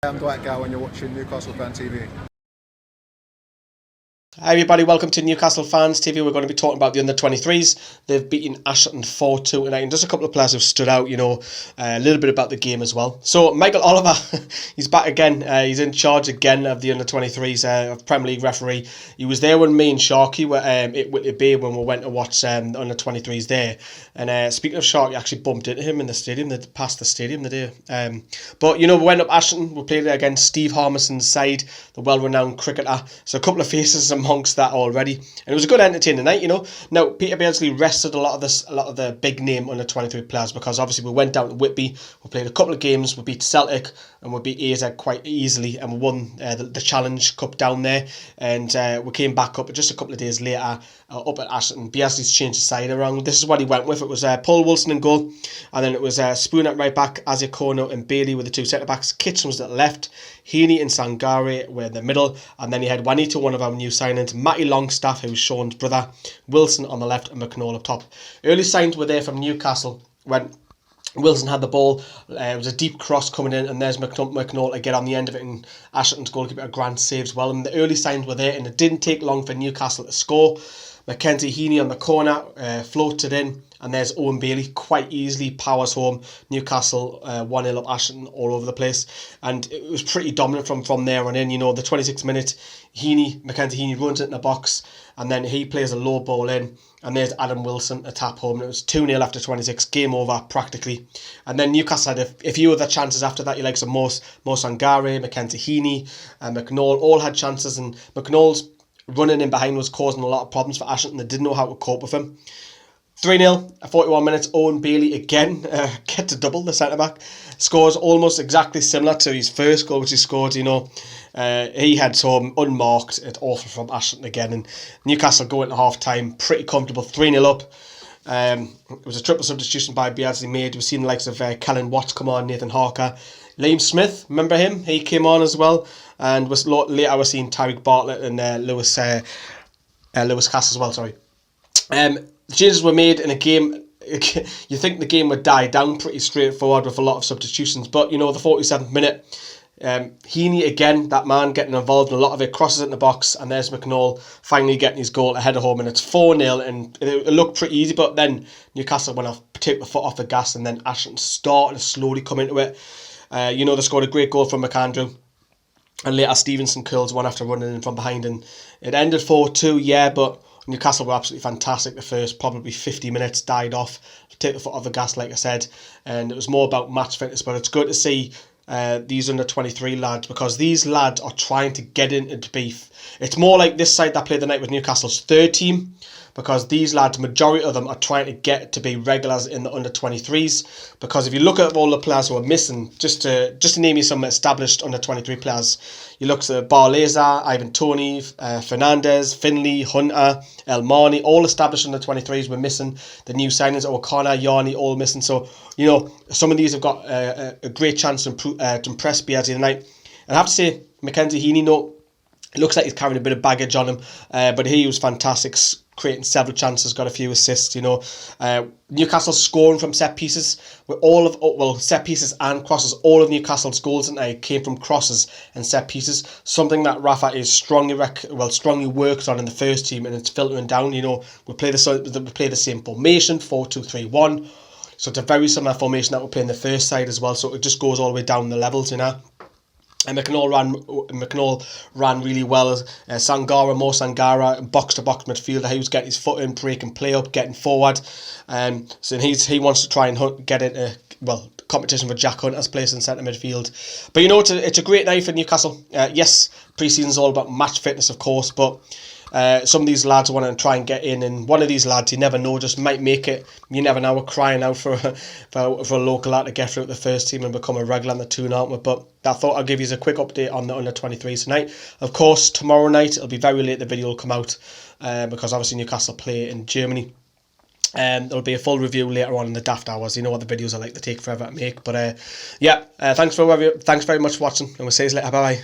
I'm Dwight Gow and you're watching Newcastle Fan TV. Hi everybody, welcome to Newcastle Fans TV. We're going to be talking about the under-23s. They've beaten Ashington 4-2 tonight, and just a couple of players who've stood out, a little bit about the game as well. So Michael Oliver, he's back again. He's in charge again of the under-23s, of Premier League referee. He was there when me and Sharky were at Whitley Bay when we went to watch the under-23s there. And speaking of Sharky, I actually bumped into him in the stadium, past the stadium the day. But we went up Ashington, we played against Steve Harmison's side, the well-renowned cricketer. So a couple of faces amongst that already, and it was a good entertaining night. Now Peter Beardsley rested a lot of the big name under 23 players, because obviously we went down to Whitby, we played a couple of games, we beat Celtic and we beat AZ quite easily, and we won the Challenge Cup down there, and we came back up just a couple of days later up at Ashington. Beardsley's changed his side around. This is what he went with. It was Paul Wilson in goal, and then it was Spoon at right back, Aziakono and Bailey with the two centre backs, Kitchen was at the left, Heaney and Sangare were in the middle, and then he had Juanito, one of our new signings, Matty Longstaff, who was Sean's brother, Wilson on the left, and McNall up top. Early signs were there from Newcastle when Wilson had the ball. It was a deep cross coming in, and there's McNall to get on the end of it, and Ashington's goalkeeper a grand saves well. And the early signs were there, and it didn't take long for Newcastle to score. Mackenzie Heaney on the corner floated in, and there's Owen Bailey quite easily powers home. Newcastle 1-0 up Ashington all over the place, and it was pretty dominant from there on in. The 26th minute, Mackenzie Heaney runs it in the box, and then he plays a low ball in, and there's Adam Wilson a tap home, and it was 2-0 after 26, game over practically. And then Newcastle had a few other chances after that. You like some Mo Sangare, Mackenzie Heaney, and McNall all had chances, and McNall's running in behind was causing a lot of problems for Ashington. They didn't know how to cope with him. 3-0 at 41 minutes. Owen Bailey again gets a double. The centre back scores almost exactly similar to his first goal, which he scored. He had some unmarked. It's awful from Ashington again, and Newcastle go into half time pretty comfortable, 3-0 up. It was a triple substitution by Beardsley made. We've seen the likes of Kellen Watts come on, Nathan Harker, Liam Smith, remember him? He came on as well, and later I was seeing Tyreek Bartlett and Lewis Cass as well. Sorry. The changes were made in a game. You think the game would die down pretty straightforward with a lot of substitutions, but the 47th minute, Heaney again, that man getting involved in a lot of it, crosses it in the box, and there's McNall finally getting his goal ahead of home, and it's 4-0, and it looked pretty easy, but then Newcastle went off, took the foot off the gas, and then Ashington started to slowly come into it. They scored a great goal from McAndrew, and later Stevenson curls one after running in from behind, and it ended 4-2, yeah, but Newcastle were absolutely fantastic. The first probably 50 minutes died off, take the foot off the gas, like I said, and it was more about match fitness. But it's good to see these under-23 lads, because these lads are trying to get into beef. It's more like this side that played the night with Newcastle's third team, because these lads, majority of them, are trying to get to be regulars in the under-23s. Because if you look at all the players who are missing, just to name you some established under-23 players, you look at Barleza, Ivan Toney, Fernandez, Finley, Hunter, El Marni, all established under-23s. We're missing the new signings, O'Connor, Yarni, all missing. So, some of these have got a great chance to impress Beardsley tonight. And I have to say, Mackenzie Heaney, it looks like he's carrying a bit of baggage on him, but he was fantastic, creating several chances, got a few assists. Newcastle scoring from set pieces, with set pieces and crosses. All of Newcastle's goals tonight came from crosses and set pieces, something that Rafa is strongly worked on in the first team, and it's filtering down. We play the same formation, 4-2-3-1, so it's a very similar formation that we play in the first side as well. So it just goes all the way down the levels, And McNall ran really well. Mo Sangara, box-to-box midfielder. He was getting his foot in, breaking play up, getting forward. So he wants to try and get into, competition for Jack Hunter's place in centre midfield. But it's a great night for Newcastle. Yes, pre-season's all about match fitness, of course, but some of these lads want to try and get in, and one of these lads, you never know, just might make it. You never know. We're crying out for a local lad to get through the first team and become a regular in the toon, aren't we? But I thought I'd give you a quick update on the under-23s tonight. Of course, tomorrow night, it'll be very late, the video will come out, because obviously Newcastle play in Germany. There'll be a full review later on in the daft hours. You know what the videos are like, they take forever to make. But thanks very much for watching, and we'll see you later. Bye bye.